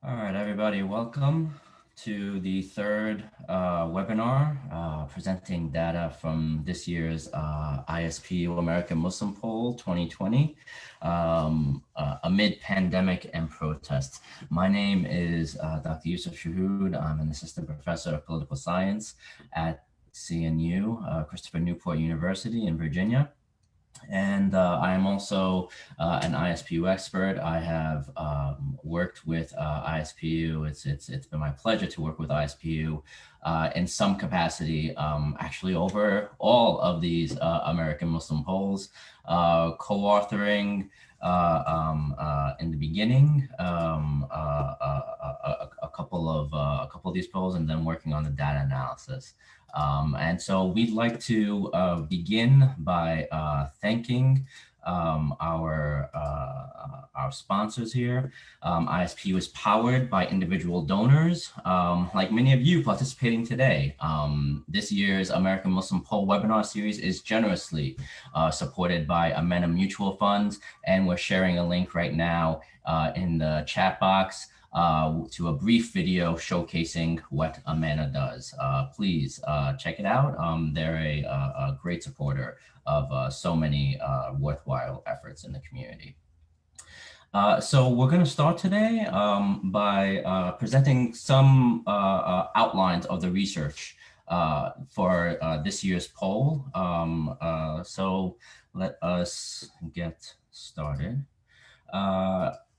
All right, everybody, welcome to the third webinar presenting data from this year's ISPU American Muslim Poll 2020 amid pandemic and protests. My name is Dr. Youssef Chouhoud. I'm an assistant professor of political science at CNU, Christopher Newport University in Virginia. And I am also an ISPU expert. I have worked with ISPU. It's been my pleasure to work with ISPU in some capacity, actually over all of these American Muslim polls, co-authoring in the beginning a couple of these polls, and then working on the data analysis. And so we'd like to begin by thanking our sponsors here. ISPU is powered by individual donors, like many of you participating today. This year's American Muslim Poll webinar series is generously supported by Amana Mutual Funds, and we're sharing a link right now in the chat box to a brief video showcasing what Amana does. Please check it out. They're a great supporter of so many worthwhile efforts in the community. So we're going to start today by presenting some outlines of the research for this year's poll. So let us get started.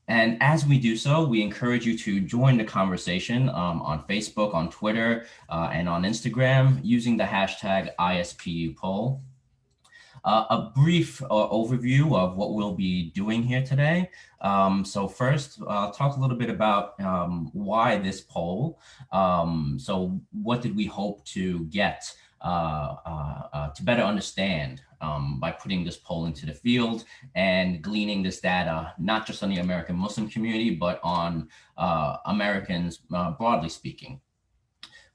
And as we do so, we encourage you to join the conversation on Facebook, on Twitter, and on Instagram using the hashtag ISPU poll. A brief overview of what we'll be doing here today. So first, I'll talk a little bit about why this poll. So what did we hope to get to better understand by putting this poll into the field and gleaning this data, not just on the American Muslim community, but on Americans broadly speaking.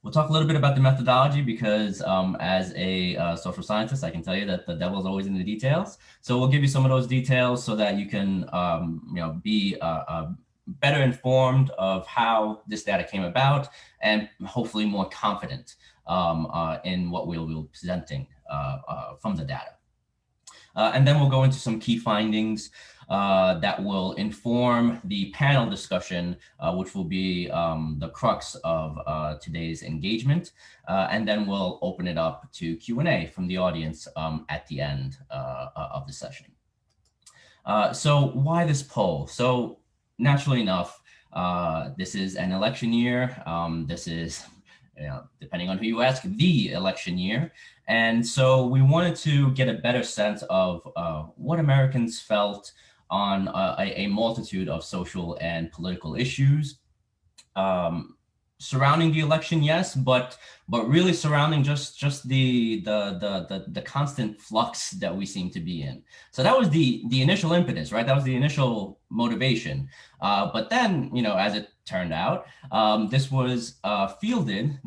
We'll talk a little bit about the methodology because as a social scientist, I can tell you that the devil's always in the details. So we'll give you some of those details so that you can be better informed of how this data came about and hopefully more confident in what we'll be presenting from the data. And then we'll go into some key findings that will inform the panel discussion, which will be the crux of today's engagement. And then we'll open it up to Q&A from the audience at the end of the session. So why this poll? So naturally enough, this is an election year. This is, depending on who you ask, the election year. And so we wanted to get a better sense of what Americans felt on a multitude of social and political issues surrounding the election, yes, but really surrounding just the constant flux that we seem to be in. So that was the initial impetus, right? That was the initial motivation. But then, as it turned out, this was fielded.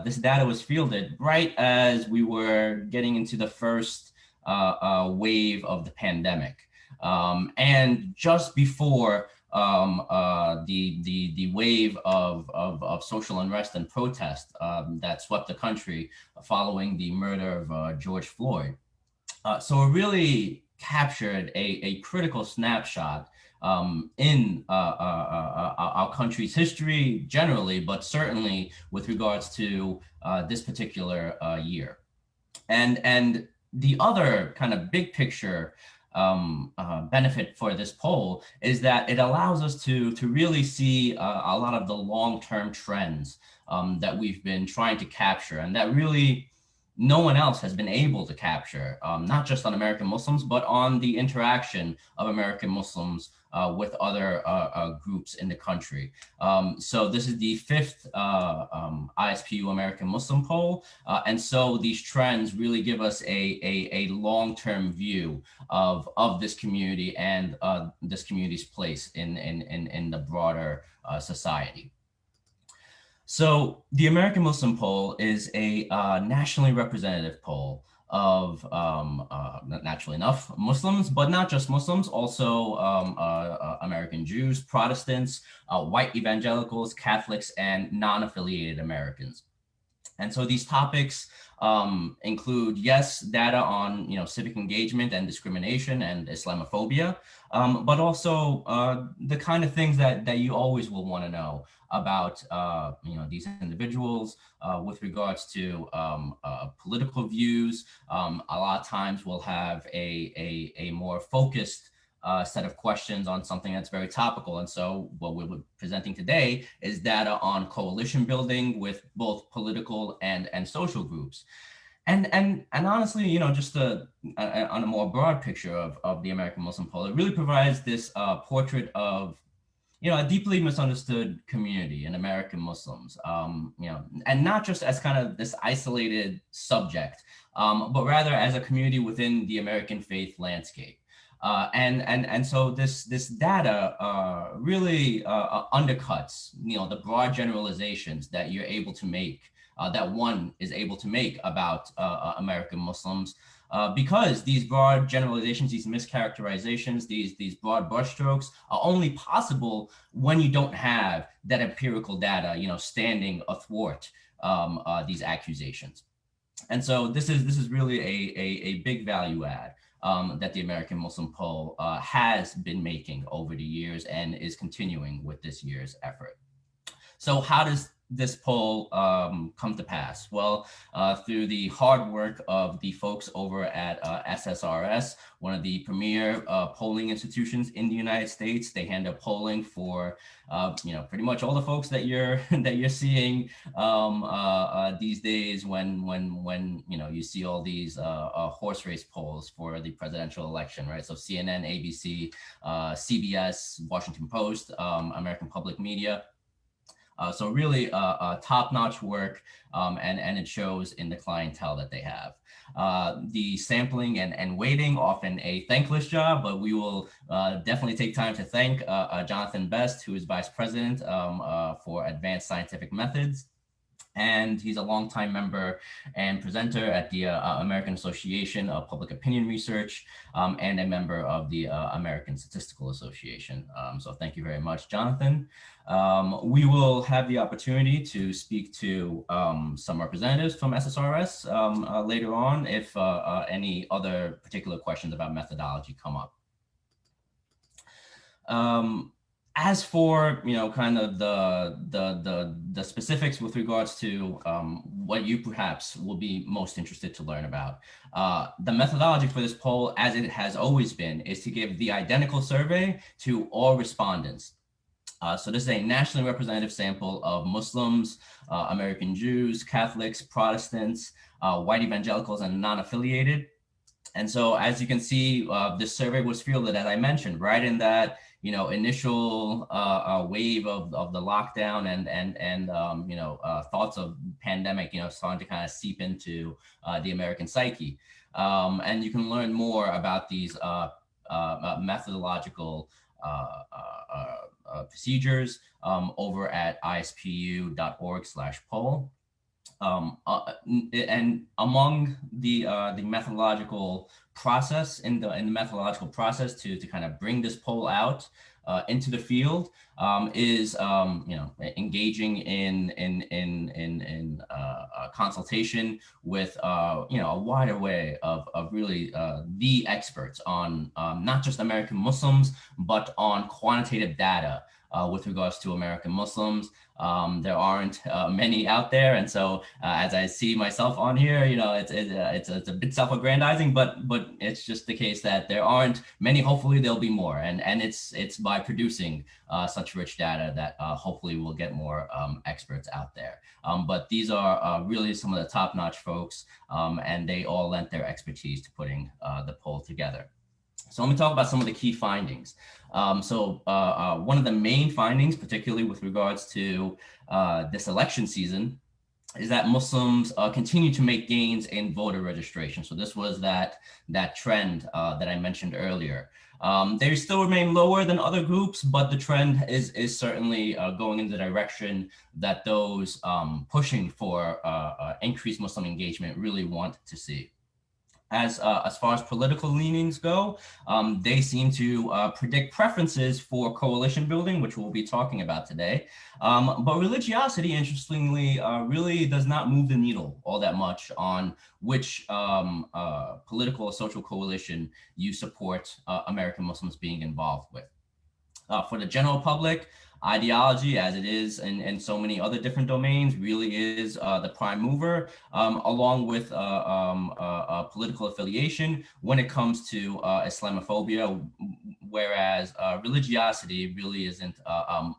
This data was fielded right as we were getting into the first wave of the pandemic, and just before the wave of social unrest and protest that swept the country following the murder of George Floyd. So it really captured a critical snapshot in our country's history generally, but certainly with regards to this particular year. And the other kind of big picture benefit for this poll is that it allows us to really see a lot of the long-term trends that we've been trying to capture, and that really no one else has been able to capture, not just on American Muslims, but on the interaction of American Muslims with other groups in the country. So this is the fifth ISPU American Muslim poll. And so these trends really give us a long-term view of this community and this community's place in the broader society. So the American Muslim poll is a nationally representative poll of, naturally enough, Muslims, but not just Muslims, also American Jews, Protestants, white evangelicals, Catholics, and non-affiliated Americans. And so these topics include, yes, data on civic engagement and discrimination and Islamophobia, but also the kind of things that you always will want to know about these individuals with regards to political views. A lot of times we'll have a more focused set of questions on something that's very topical. And so what we're presenting today is data on coalition building with both political and social groups. And honestly, just on a more broad picture of the American Muslim poll, it really provides this portrait of a deeply misunderstood community in American Muslims, and not just as kind of this isolated subject, but rather as a community within the American faith landscape. And so this data really undercuts the broad generalizations that you're able to make, that one is able to make about American Muslims, because these broad generalizations, these mischaracterizations, these broad brushstrokes are only possible when you don't have that empirical data, standing athwart these accusations. And so this is really a big value add that the American Muslim poll has been making over the years and is continuing with this year's effort. So how does this poll come to pass? Well, through the hard work of the folks over at SSRS, one of the premier polling institutions in the United States. They handle polling for pretty much all the folks that you're seeing these days when you see all these horse race polls for the presidential election, right? So CNN, ABC, CBS, Washington Post, American Public Media. So really top-notch work, and it shows in the clientele that they have. The sampling and weighting, often a thankless job, but we will definitely take time to thank Jonathan Best, who is Vice President for Advanced Scientific Methods. And he's a longtime member and presenter at the American Association of Public Opinion Research, and a member of the American Statistical Association. So thank you very much, Jonathan. We will have the opportunity to speak to some representatives from SSRS later on if any other particular questions about methodology come up. As for kind of the specifics with regards to what you perhaps will be most interested to learn about, the methodology for this poll, as it has always been, is to give the identical survey to all respondents. So this is a nationally representative sample of Muslims, American Jews, Catholics, Protestants, white evangelicals, and non-affiliated. And so, as you can see, this survey was fielded, as I mentioned, right in that initial wave of the lockdown and thoughts of pandemic, starting to kind of seep into the American psyche. And you can learn more about these methodological procedures over at ispu.org/poll. And among the methodological process in the methodological process to kind of bring this poll out into the field is engaging in consultation with a wider way of really the experts on not just American Muslims, but on quantitative data with regards to American Muslims. There aren't many out there, and so as I see myself on here, it's a bit self-aggrandizing, but it's just the case that there aren't many. Hopefully, there'll be more, and it's by producing such rich data that hopefully we'll get more experts out there. But these are really some of the top-notch folks, and they all lent their expertise to putting the poll together. So let me talk about some of the key findings. One of the main findings, particularly with regards to this election season, is that Muslims continue to make gains in voter registration. So this was that trend that I mentioned earlier. They still remain lower than other groups, but the trend is certainly going in the direction that those pushing for increased Muslim engagement really want to see. As far as political leanings go, they seem to predict preferences for coalition building, which we'll be talking about today. But religiosity, interestingly, really does not move the needle all that much on which political or social coalition you support American Muslims being involved with. For the general public, ideology, as it is in so many other different domains, really is the prime mover, along with political affiliation when it comes to Islamophobia, whereas religiosity really isn't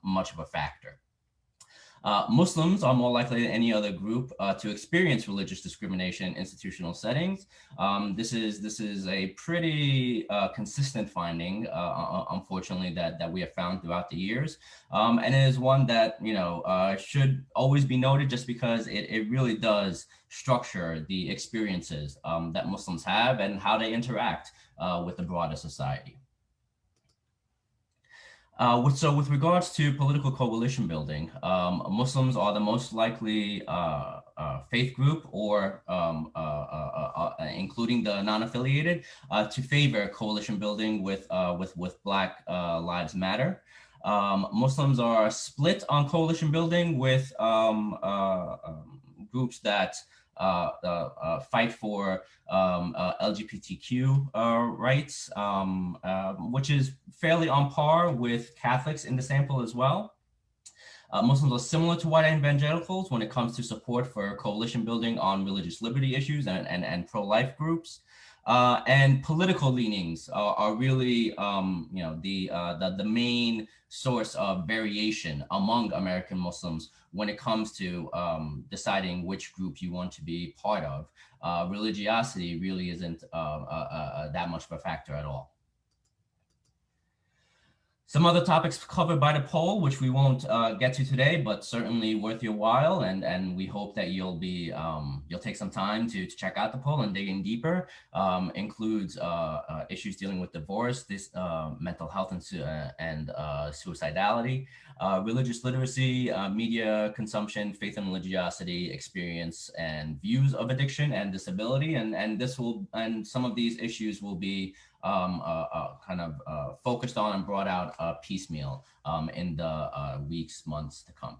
much of a factor. Muslims are more likely than any other group to experience religious discrimination in institutional settings. This is a pretty consistent finding, unfortunately, that we have found throughout the years, and it is one that should always be noted, just because it really does structure the experiences that Muslims have and how they interact with the broader society. So with regards to political coalition building, Muslims are the most likely faith group, or including the non-affiliated, to favor coalition building with Black Lives Matter. Muslims are split on coalition building with groups that fight for LGBTQ rights, which is fairly on par with Catholics in the sample as well. Muslims are similar to white evangelicals when it comes to support for coalition building on religious liberty issues and pro-life groups. And political leanings are really, the main source of variation among American Muslims when it comes to deciding which group you want to be part of. Religiosity really isn't that much of a factor at all. Some other topics covered by the poll, which we won't get to today, but certainly worth your while, and we hope that you'll take some time to check out the poll and dig in deeper. Includes issues dealing with divorce, mental health and suicidality, religious literacy, media consumption, faith and religiosity, experience and views of addiction and disability, and some of these issues will be focused on and brought out piecemeal in the weeks, months to come.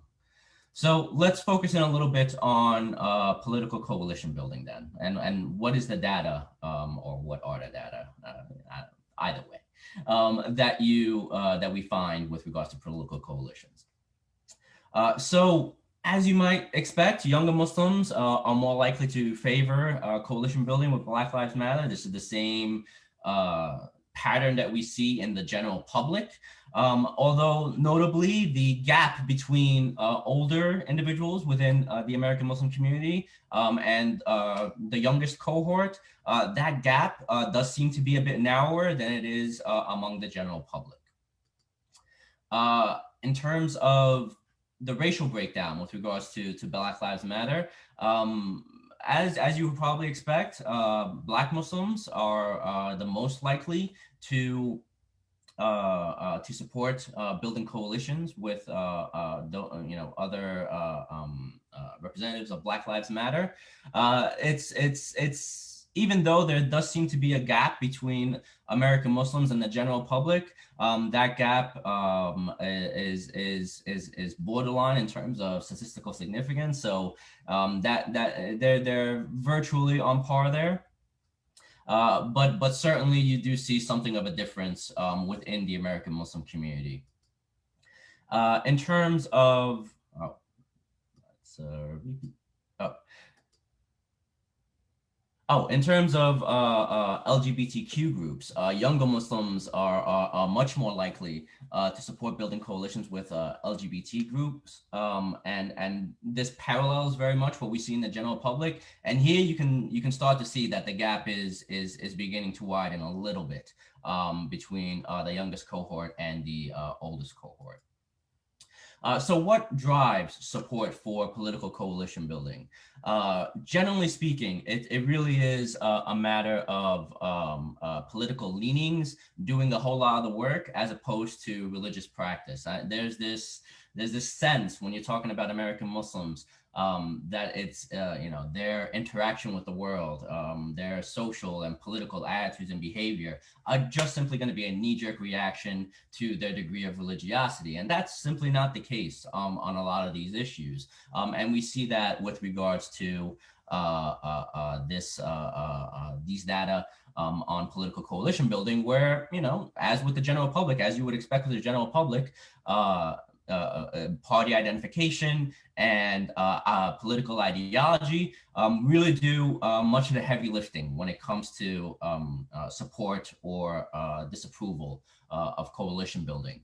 So let's focus in a little bit on political coalition building then, and what is the data, or what are the data, either way, that we find with regards to political coalitions. So as you might expect, younger Muslims are more likely to favor coalition building with Black Lives Matter. This is the same pattern that we see in the general public. Although notably, the gap between older individuals within the American Muslim community and the youngest cohort, that gap does seem to be a bit narrower than it is among the general public. In terms of the racial breakdown with regards to Black Lives Matter, as you would probably expect, Black Muslims are the most likely to support building coalitions with other representatives of Black Lives Matter. It's even though there does seem to be a gap between American Muslims and the general public, that gap is borderline in terms of statistical significance. So that they're virtually on par there. But certainly you do see something of a difference within the American Muslim community. In terms of in terms of LGBTQ groups, younger Muslims are much more likely to support building coalitions with LGBT groups, and this parallels very much what we see in the general public. And here you can start to see that the gap is beginning to widen a little bit between the youngest cohort and the oldest cohort. So what drives support for political coalition building? Generally speaking, it really is a matter of political leanings doing a whole lot of the work as opposed to religious practice. There's this sense when you're talking about American Muslims that it's their interaction with the world, their social and political attitudes and behavior are just simply going to be a knee-jerk reaction to their degree of religiosity, and that's simply not the case on a lot of these issues. And we see that with regards to these data on political coalition building, where, as with the general public, as you would expect with the general public, party identification and political ideology really do much of the heavy lifting when it comes to support or disapproval of coalition building.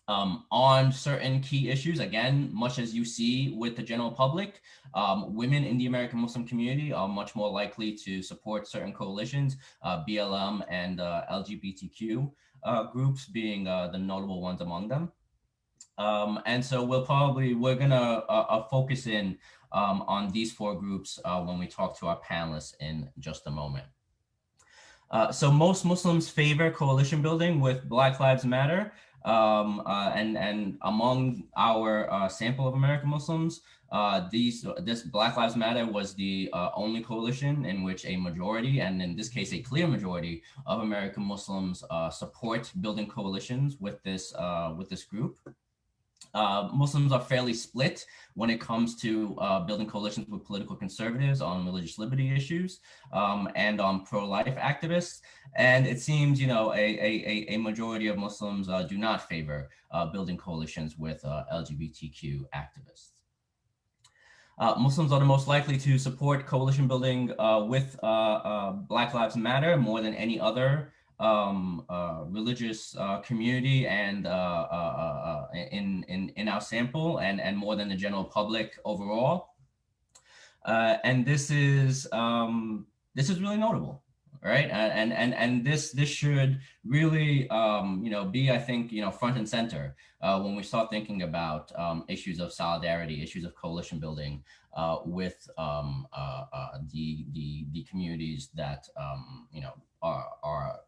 On certain key issues, again, much as you see with the general public, women in the American Muslim community are much more likely to support certain coalitions, BLM and LGBTQ groups being the notable ones among them. And so we're gonna focus in on these four groups when we talk to our panelists in just a moment. So most Muslims favor coalition building with Black Lives Matter. And among our sample of American Muslims, this Black Lives Matter was the only coalition in which a majority, and in this case, a clear majority of American Muslims support building coalitions with this group. Muslims are fairly split when it comes to building coalitions with political conservatives on religious liberty issues and on pro-life activists. And it seems, a majority of Muslims do not favor building coalitions with LGBTQ activists. Muslims are the most likely to support coalition building with Black Lives Matter more than any other religious community and in our sample, and more than the general public overall. And this is really notable, right? And this should really be, I think, front and center when we start thinking about issues of solidarity, issues of coalition building with the communities that are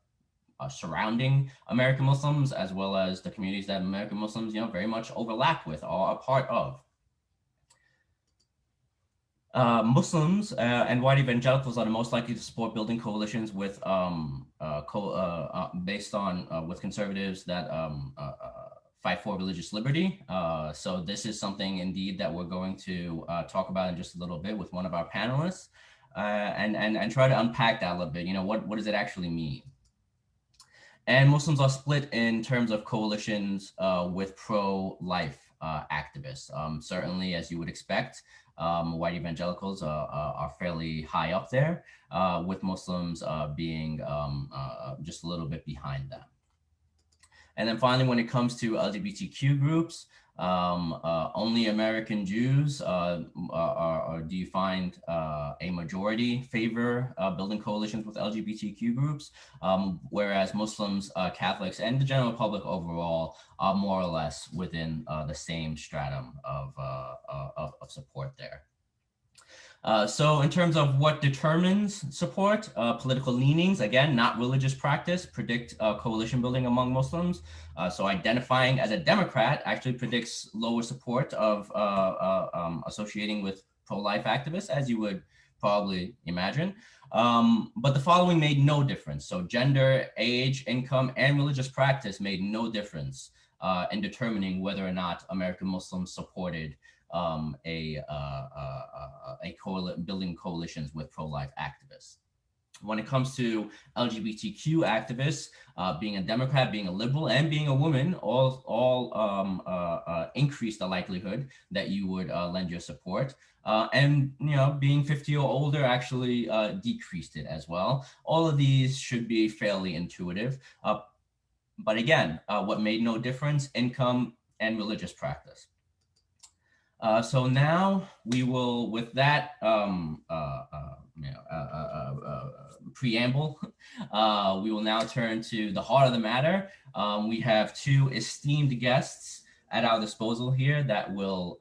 surrounding American Muslims, as well as the communities that American Muslims, very much overlap with or are a part of. Muslims and white evangelicals are the most likely to support building coalitions with based on with conservatives that fight for religious liberty. So this is something indeed that we're going to talk about in just a little bit with one of our panelists, and try to unpack that a little bit. What does it actually mean? And Muslims are split in terms of coalitions with pro-life activists. Certainly, as you would expect, white evangelicals are fairly high up there, with Muslims being just a little bit behind them. And then finally, when it comes to LGBTQ groups, only American Jews do you find a majority favor building coalitions with LGBTQ groups, whereas Muslims, Catholics, and the general public overall are more or less within the same stratum of support there. So in terms of what determines support, political leanings, again, not religious practice, predict coalition building among Muslims. So identifying as a Democrat actually predicts lower support of associating with pro-life activists, as you would probably imagine. But the following made no difference. So gender, age, income, and religious practice made no difference in determining whether or not American Muslims supported building coalitions with pro-life activists. When it comes to LGBTQ activists, being a Democrat, being a liberal, and being a woman, all increase the likelihood that you would lend your support. And being 50 or older actually decreased it as well. All of these should be fairly intuitive. But again, what made no difference? Income and religious practice. So now we will, with that preamble, we will now turn to the heart of the matter. We have two esteemed guests at our disposal here that will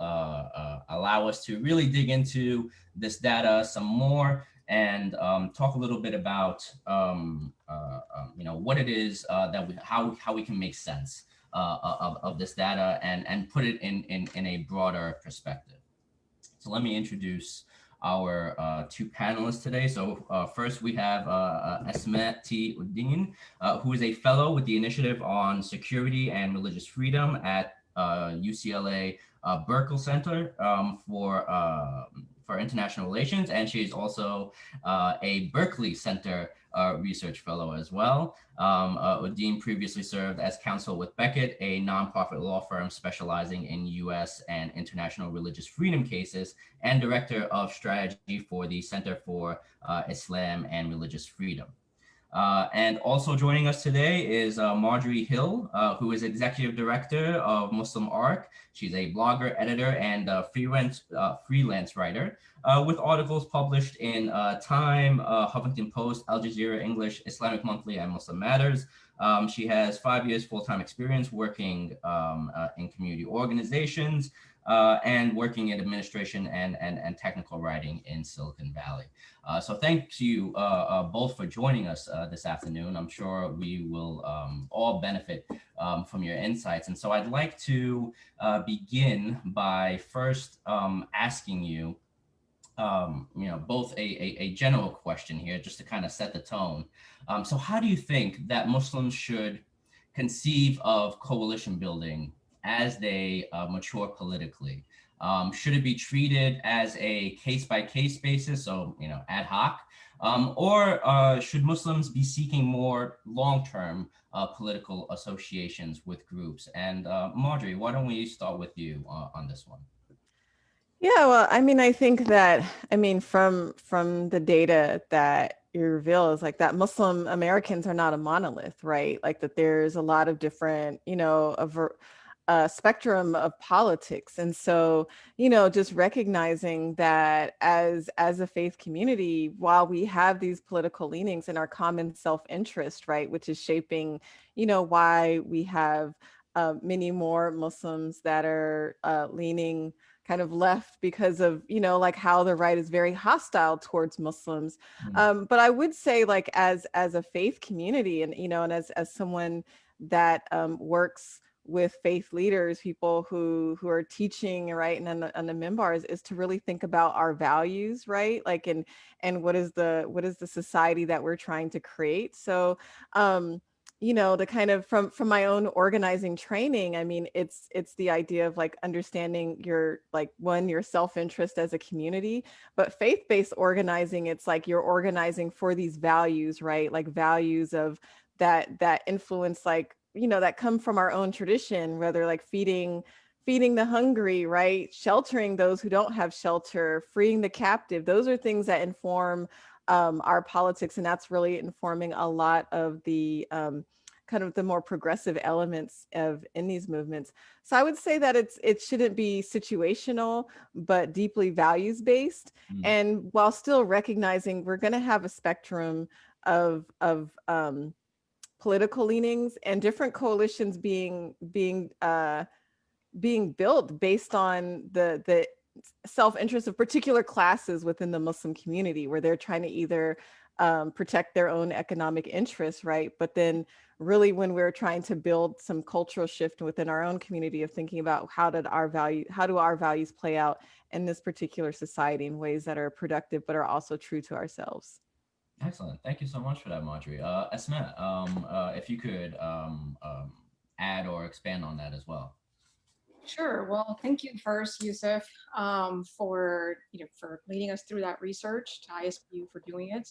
allow us to really dig into this data some more and talk a little bit about what it is that how we can make sense of this data and put it in a broader perspective. So let me introduce our two panelists today. So first we have Asma T. Uddin, who is a fellow with the Initiative on Security and Religious Freedom at UCLA Berkeley Center for International Relations, and she's also a Berkeley Center research fellow as well. Uddin previously served as counsel with Beckett, a nonprofit law firm specializing in U.S. and international religious freedom cases, and director of strategy for the Center for Islam and Religious Freedom. And also joining us today is Margari Hill, who is executive director of MuslimARC. She's a blogger, editor, and freelance writer with articles published in Time, Huffington Post, Al Jazeera English, Islamic Monthly, and Muslim Matters. She has 5 years full-time experience working in community organizations and working in administration and technical writing in Silicon Valley. So thank you both for joining us this afternoon. I'm sure we will all benefit from your insights. And so I'd like to begin by first asking you, both a general question here, just to kind of set the tone. So how do you think that Muslims should conceive of coalition building as they mature politically? Should it be treated as a case-by-case basis, so ad hoc, or should Muslims be seeking more long-term political associations with groups? And Margari, why don't we start with you on this one? Yeah, well, I mean, I think that, from the data that you reveal is like that Muslim Americans are not a monolith, right? Like that there's a lot of different, a spectrum of politics. And so, just recognizing that as a faith community, while we have these political leanings and our common self-interest, right, which is shaping, why we have many more Muslims that are leaning kind of left because of, like how the right is very hostile towards Muslims. But I would say like as a faith community and, and as someone that works with faith leaders, people who are teaching, right, and on the minbars, is to really think about our values, right, like and what is the society that we're trying to create. So the kind of from my own organizing training, I mean, it's the idea of like understanding your your self-interest as a community, but faith-based organizing, it's like you're organizing for these values, right, like values of that influence, like that come from our own tradition, whether like feeding the hungry, right, sheltering those who don't have shelter, freeing the captive. Those are things that inform our politics, and that's really informing a lot of the kind of the more progressive elements in these movements. So I would say that it shouldn't be situational, but deeply values based. And while still recognizing we're going to have a spectrum of political leanings and different coalitions being built based on the self-interest of particular classes within the Muslim community, where they're trying to either protect their own economic interests, right? But then really when we're trying to build some cultural shift within our own community of thinking about how do our values play out in this particular society in ways that are productive, but are also true to ourselves. Excellent. Thank you so much for that, Marjorie. Asma, if you could add or expand on that as well. Sure. Well, thank you first, Youssef, for leading us through that research, to ISPU for doing it.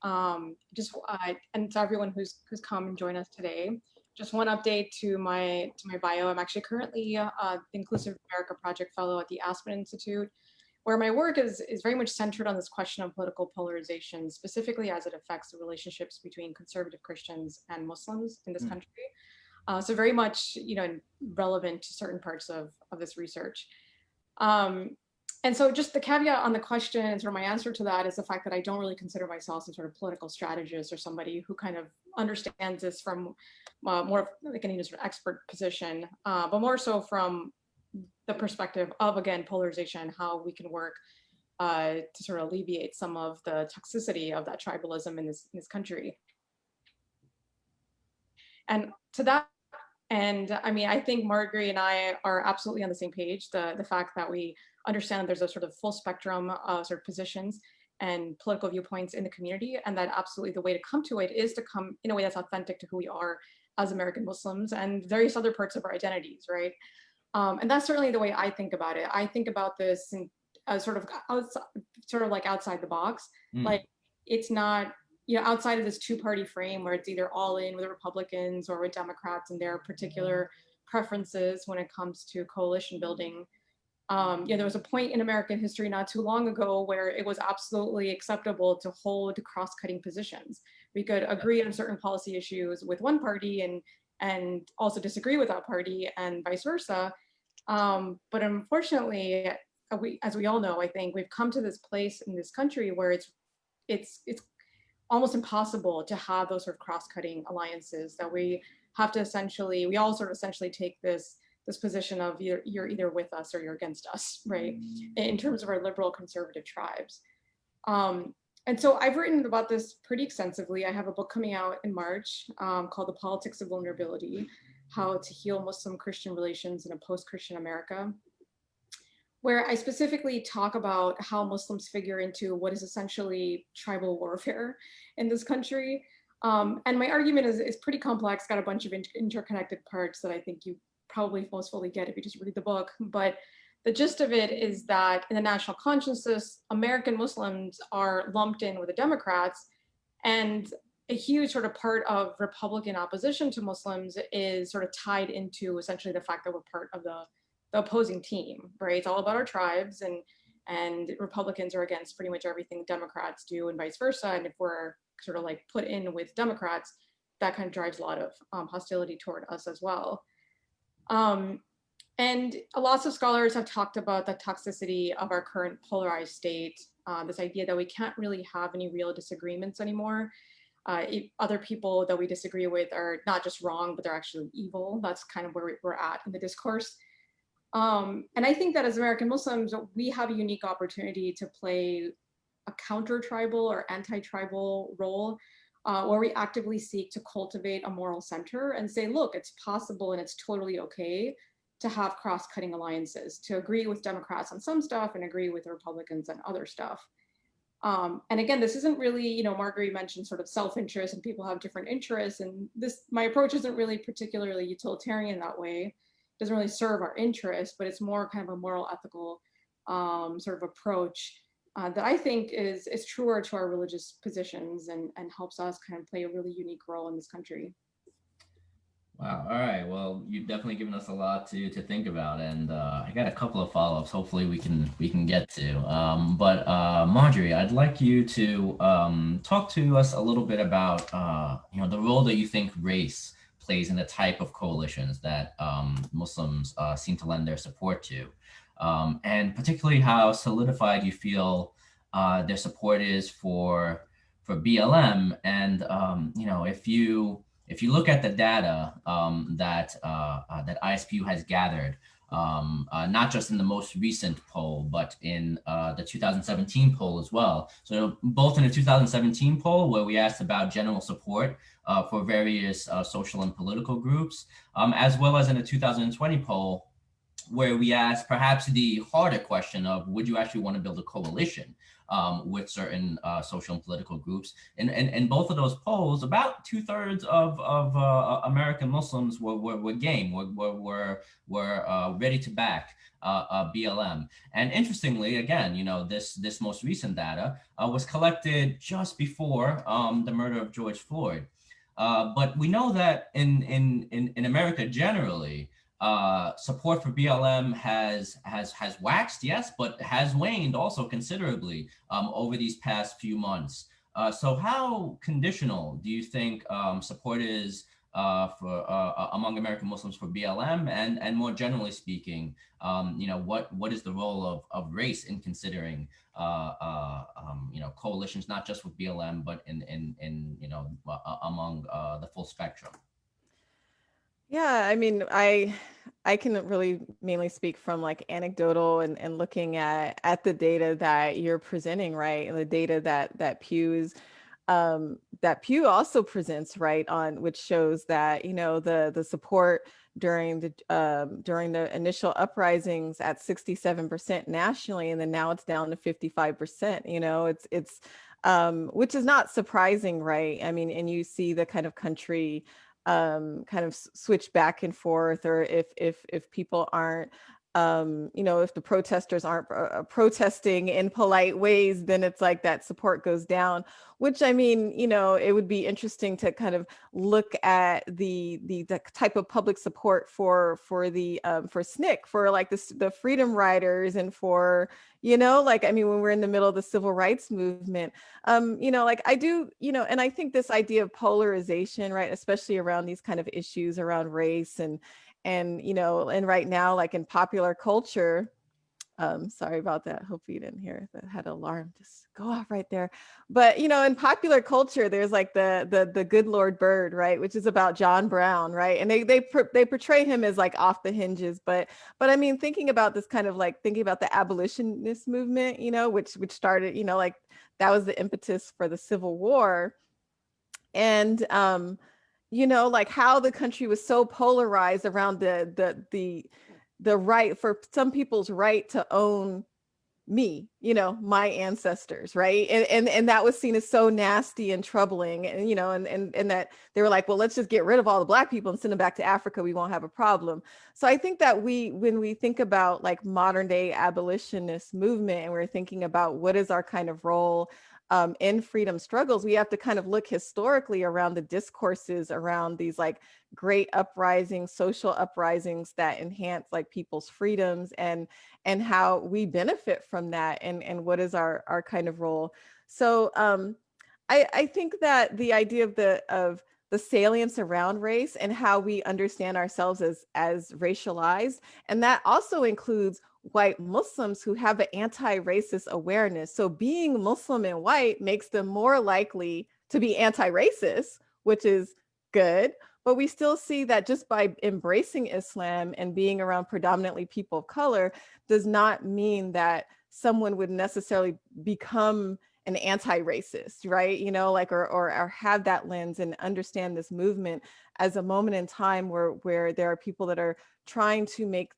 And to everyone who's come and joined us today. Just one update to my bio. I'm actually currently the Inclusive America Project Fellow at the Aspen Institute, where my work is very much centered on this question of political polarization, specifically as it affects the relationships between conservative Christians and Muslims in this country. So very much, relevant to certain parts of this research. And so just the caveat on the question and sort of my answer to that is the fact that I don't really consider myself some sort of political strategist or somebody who kind of understands this from more of like any sort of expert position, but more so from the perspective of, again, polarization, how we can work to sort of alleviate some of the toxicity of that tribalism in this country. And to that And I mean, I think Margari and I are absolutely on the same page. The fact that we understand that there's a sort of full spectrum of sort of positions and political viewpoints in the community, and that absolutely the way to come to it is to come in a way that's authentic to who we are as American Muslims and various other parts of our identities, right? And that's certainly the way I think about it. I think about this in, sort of sort of like outside the box. Like it's not, you know, outside of this two-party frame where it's either all in with the Republicans or with Democrats and their particular preferences when it comes to coalition building. You know, there was a point in American history not too long ago where it was absolutely acceptable to hold cross-cutting positions. We could agree on certain policy issues with one party and also disagree with that party and vice versa. But unfortunately, as we all know, I think we've come to this place in this country where it's almost impossible to have those sort of cross-cutting alliances, that we have to essentially, we all sort of essentially take this position of you're either with us or you're against us, right? In terms of our liberal conservative tribes. And so I've written about this pretty extensively. I have a book coming out in March called The Politics of Vulnerability: How to Heal Muslim-Christian Relations in a Post-Christian America, where I specifically talk about how Muslims figure into what is essentially tribal warfare in this country. And my argument is pretty complex, got a bunch of interconnected parts that I think you probably most fully get if you just read the book. But the gist of it is that in the national consciousness, American Muslims are lumped in with the Democrats, and a huge sort of part of Republican opposition to Muslims is sort of tied into essentially the fact that we're part of the opposing team, right? It's all about our tribes, and Republicans are against pretty much everything Democrats do and vice versa. And if we're sort of like put in with Democrats, that kind of drives a lot of hostility toward us as well. And lots of scholars have talked about the toxicity of our current polarized state, this idea that we can't really have any real disagreements anymore. Other people that we disagree with are not just wrong, but they're actually evil. That's kind of where we're at in the discourse. And I think that as American Muslims, we have a unique opportunity to play a counter-tribal or anti-tribal role, where we actively seek to cultivate a moral center and say, look, it's possible and it's totally okay to have cross-cutting alliances, to agree with Democrats on some stuff and agree with Republicans on other stuff. And again, this isn't really, you know, Margari mentioned sort of self-interest and people have different interests, and my approach isn't really particularly utilitarian that way. It doesn't really serve our interests, but it's more kind of a moral, ethical sort of approach that I think is truer to our religious positions and helps us kind of play a really unique role in this country. Wow. All right. Well, you've definitely given us a lot to think about, and I got a couple of follow-ups. Hopefully, we can get to. But Marjorie, I'd like you to talk to us a little bit about the role that you think race plays in the type of coalitions that Muslims seem to lend their support to, and particularly how solidified you feel their support is for BLM, and if you look at the data that ISPU has gathered, not just in the most recent poll, but in the 2017 poll as well. So both in the 2017 poll, where we asked about general support for various social and political groups, as well as in the 2020 poll, where we asked perhaps the harder question of, would you actually want to build a coalition with certain social and political groups? And both of those polls, about 2/3 of American Muslims were game, were ready to back BLM. And interestingly, again, this most recent data was collected just before the murder of George Floyd. But we know that in America generally, support for BLM has waxed, yes, but has waned also considerably over these past few months. So how conditional do you think support is among American Muslims for BLM, and more generally speaking, what is the role of race in considering coalitions, not just with BLM, but in among the full spectrum? Yeah, I mean, I can really mainly speak from like anecdotal and looking at the data that you're presenting, right? And the data that Pew's that Pew also presents, right, on which shows that, you know, the support during the initial uprisings at 67% nationally, and then now it's down to 55%. You know, it's which is not surprising, right? I mean, and you see the kind of country kind of switch back and forth, or if people aren't you know, if the protesters aren't protesting in polite ways, then it's like that support goes down, which, I mean, you know, it would be interesting to kind of look at the type of public support for for SNCC, for like the freedom riders, and for, you know, like, I mean, when we're in the middle of the civil rights movement, you know, like I do, you know, and I think this idea of polarization, right, especially around these kind of issues around race and you know, and right now, like in popular culture, sorry about that, hope you didn't hear that, had an alarm just go off right there. But you know, in popular culture, there's like the good Lord Bird, right, which is about John Brown, right, and they portray him as like off the hinges, but I mean, thinking about this kind of like thinking about the abolitionist movement, you know, which started, you know, like that was the impetus for the Civil War. And you know, like how the country was so polarized around the right for some people's right to own me, you know, my ancestors, right? And that was seen as so nasty and troubling, and you know, and that they were like, well, let's just get rid of all the Black people and send them back to Africa, we won't have a problem. So I think that when we think about like modern day abolitionist movement, and we're thinking about what is our kind of role in freedom struggles, we have to kind of look historically around the discourses around these like great uprisings, social uprisings that enhance like people's freedoms, and how we benefit from that, and what is our kind of role. So I think that the idea of the salience around race and how we understand ourselves as racialized, and that also includes white Muslims who have an anti-racist awareness. So being Muslim and white makes them more likely to be anti-racist, which is good. But we still see that just by embracing Islam and being around predominantly people of color does not mean that someone would necessarily become an anti-racist, right? You know, like, or have that lens and understand this movement as a moment in time where there are people that are trying to make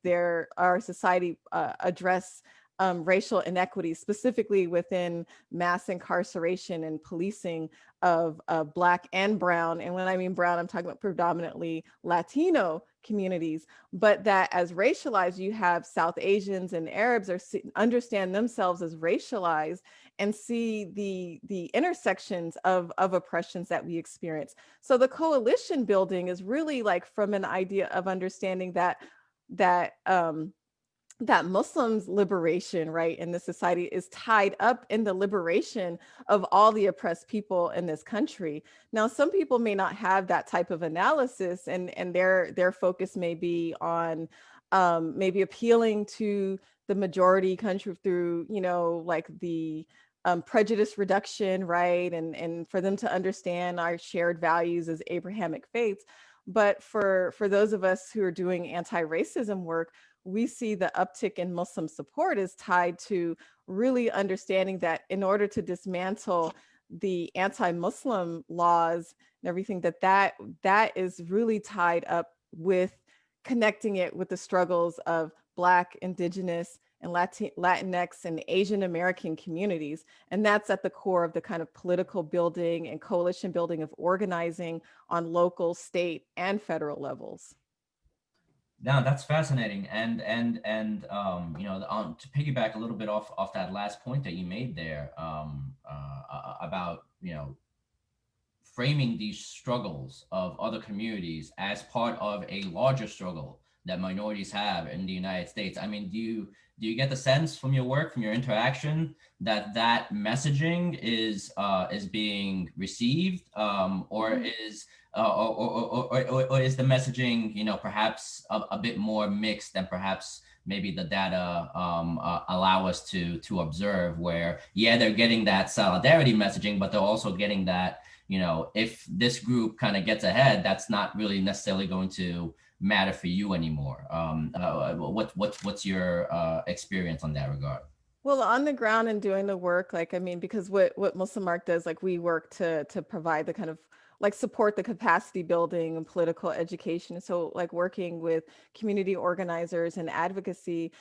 our society address racial inequities, specifically within mass incarceration and policing of Black and Brown. And when I mean Brown, I'm talking about predominantly Latino communities, but that as racialized, you have South Asians and Arabs understand themselves as racialized and see the intersections of oppressions that we experience. So the coalition building is really like from an idea of understanding that that Muslims' liberation, right, in this society is tied up in the liberation of all the oppressed people in this country. Now, some people may not have that type of analysis, and their focus may be on maybe appealing to the majority country through, you know, like the prejudice reduction, right, and for them to understand our shared values as Abrahamic faiths. But for those of us who are doing anti-racism work, we see the uptick in Muslim support is tied to really understanding that in order to dismantle the anti-Muslim laws and everything, that is really tied up with connecting it with the struggles of Black, Indigenous, and Latinx and Asian American communities. And that's at the core of the kind of political building and coalition building of organizing on local, state, and federal levels. No, that's fascinating, and you know, to piggyback a little bit off that last point that you made there, about, you know, framing these struggles of other communities as part of a larger struggle that minorities have in the United States. I mean, do you get the sense from your work, from your interaction, that messaging is being received, or is or is the messaging, you know, perhaps a bit more mixed than perhaps maybe the data allow us to observe, where, yeah, they're getting that solidarity messaging, but they're also getting that, you know, if this group kind of gets ahead, that's not really necessarily going to matter for you anymore. What's your experience on that regard? Well, on the ground and doing the work, like, I mean, because what MuslimARC does, like, we work to provide the kind of like support the capacity building and political education. So, like, working with community organizers and advocacy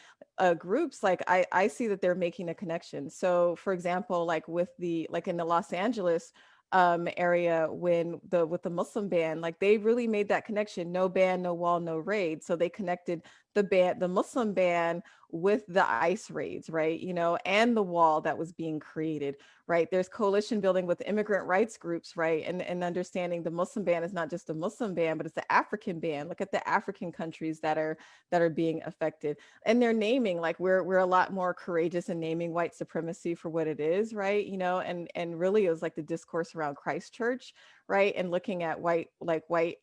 groups, like, I see that they're making a connection. So, for example, like with the like in the Los Angeles area when the with the Muslim ban, like they really made that connection. No ban, no wall, no raid. So they connected the Muslim ban with the ICE raids, right? You know, and the wall that was being created, right? There's coalition building with immigrant rights groups, right? And understanding the Muslim ban is not just a Muslim ban, but it's the African ban. Look at the African countries that are being affected. And they're naming, like we're a lot more courageous in naming white supremacy for what it is, right? You know, and really it was like the discourse around Christchurch, right? And looking at white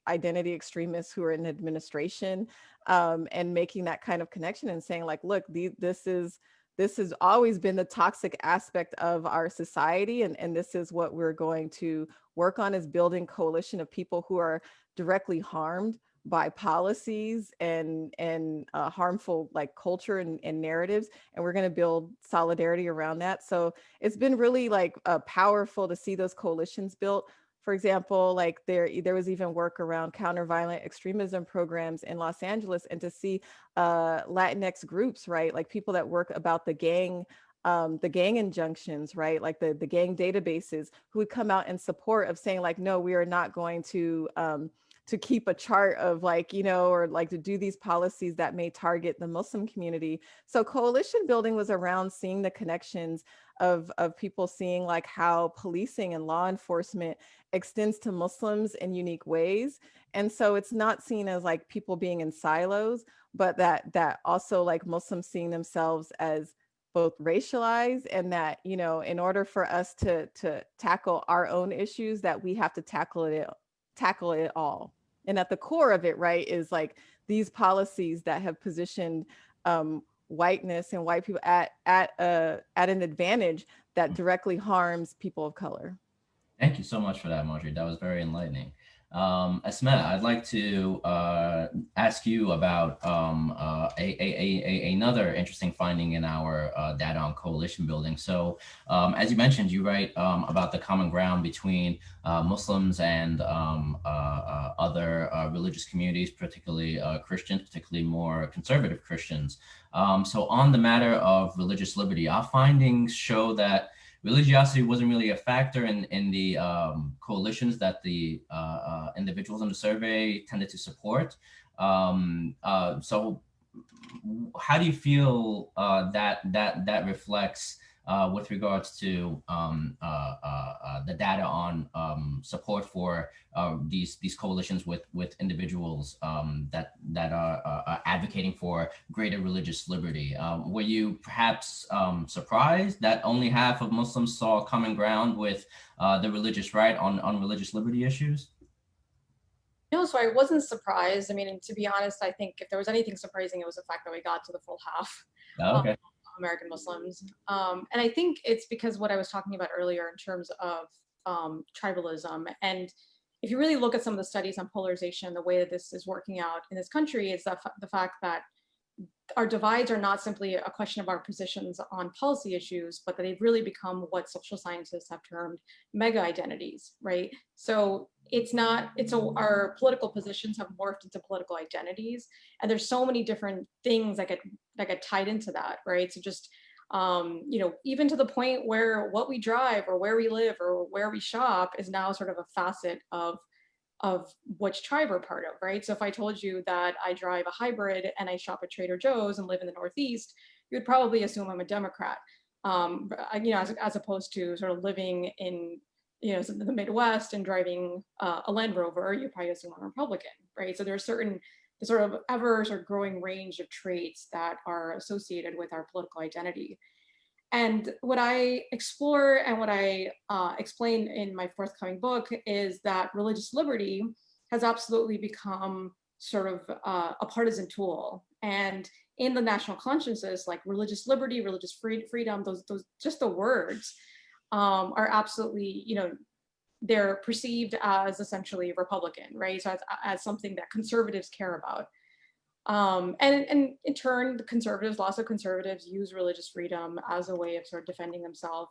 identity extremists who are in administration, and making that kind of connection and saying like, look, this has always been the toxic aspect of our society, and this is what we're going to work on, is building coalition of people who are directly harmed by policies and harmful like culture and narratives, and we're going to build solidarity around that. So it's been really like powerful to see those coalitions built. For example, like there was even work around counter-violent extremism programs in Los Angeles, and to see Latinx groups, right, like people that work about the gang injunctions, right, like the gang databases, who would come out in support of saying like, no, we are not going to keep a chart of like, you know, or like to do these policies that may target the Muslim community. So coalition building was around seeing the connections of people, seeing like how policing and law enforcement extends to Muslims in unique ways. And so it's not seen as like people being in silos, but that also like Muslims seeing themselves as both racialized, and that, you know, in order for us to tackle our own issues, that we have to tackle it all. And at the core of it, right, is like these policies that have positioned whiteness and white people at an advantage that directly harms people of color. Thank you so much for that, Marjorie. That was very enlightening. Asma, I'd like to ask you about another interesting finding in our data on coalition building. So, as you mentioned, you write about the common ground between Muslims and other religious communities, particularly Christians, particularly more conservative Christians. So, on the matter of religious liberty, our findings show that religiosity wasn't really a factor in the coalitions that the individuals in the survey tended to support. So how do you feel that reflects with regards to the data on support for these coalitions with individuals that are advocating for greater religious liberty? Were you perhaps surprised that only half of Muslims saw common ground with the religious right on religious liberty issues? No, so I wasn't surprised. I mean, to be honest, I think if there was anything surprising, it was the fact that we got to the full half Oh, of okay. American Muslims. And I think it's because what I was talking about earlier in terms of tribalism. And if you really look at some of the studies on polarization, the way that this is working out in this country is that the fact that our divides are not simply a question of our positions on policy issues, but that they've really become what social scientists have termed mega identities, right? So our political positions have morphed into political identities, and there's so many different things that get tied into that, right? So just even to the point where what we drive or where we live or where we shop is now sort of a facet of which tribe we're part of, right? So if I told you that I drive a hybrid and I shop at Trader Joe's and live in the Northeast, you would probably assume I'm a Democrat, as opposed to sort of living in, the Midwest and driving a Land Rover, you probably assume I'm a Republican, right? So there's the sort of ever sort of growing range of traits that are associated with our political identity. And what I explore and what I explain in my forthcoming book is that religious liberty has absolutely become sort of a partisan tool. And in the national consciences, like religious liberty, religious freedom, those just the words are absolutely, they're perceived as essentially Republican, right? So as something that conservatives care about. And in turn, the conservatives, lots of conservatives use religious freedom as a way of sort of defending themselves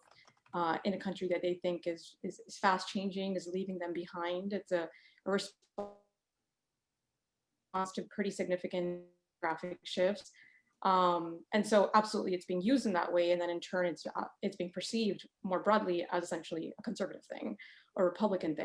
in a country that they think is fast changing, is leaving them behind. It's a response to pretty significant graphic shifts. And so absolutely it's being used in that way. And then in turn, it's being perceived more broadly as essentially a conservative thing or Republican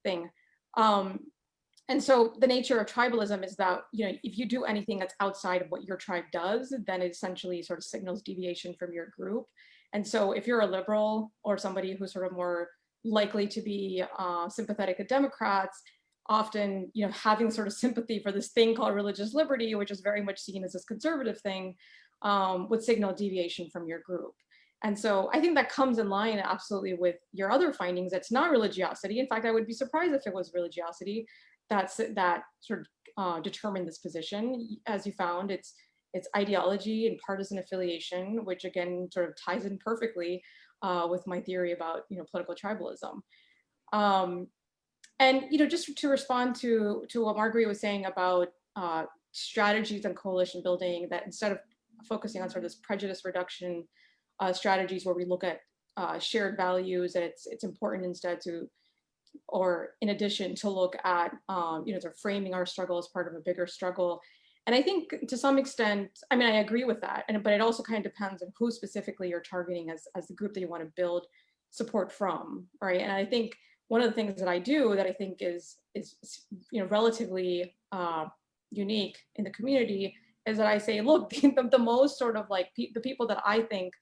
thing. And so the nature of tribalism is that, you know, if you do anything that's outside of what your tribe does, then it essentially sort of signals deviation from your group. And so if you're a liberal or somebody who's sort of more likely to be sympathetic to Democrats, often, you know, having sort of sympathy for this thing called religious liberty, which is very much seen as this conservative thing, would signal deviation from your group. And so I think that comes in line absolutely with your other findings. It's not religiosity. In fact, I would be surprised if it was religiosity that sort of determined this position. As you found, it's ideology and partisan affiliation, which again sort of ties in perfectly with my theory about, you know, political tribalism. And, you know, just to respond to what Margari was saying about strategies and coalition building, that instead of focusing on sort of this prejudice reduction strategies where we look at shared values, that it's important instead to, or in addition to look at, you know, sort of framing our struggle as part of a bigger struggle. And I think to some extent, I mean, I agree with that, but it also kind of depends on who specifically you're targeting as the group that you want to build support from, right? And I think one of the things that I do that I think is you know, relatively unique in the community is that I say, look, the most sort of like the people that I think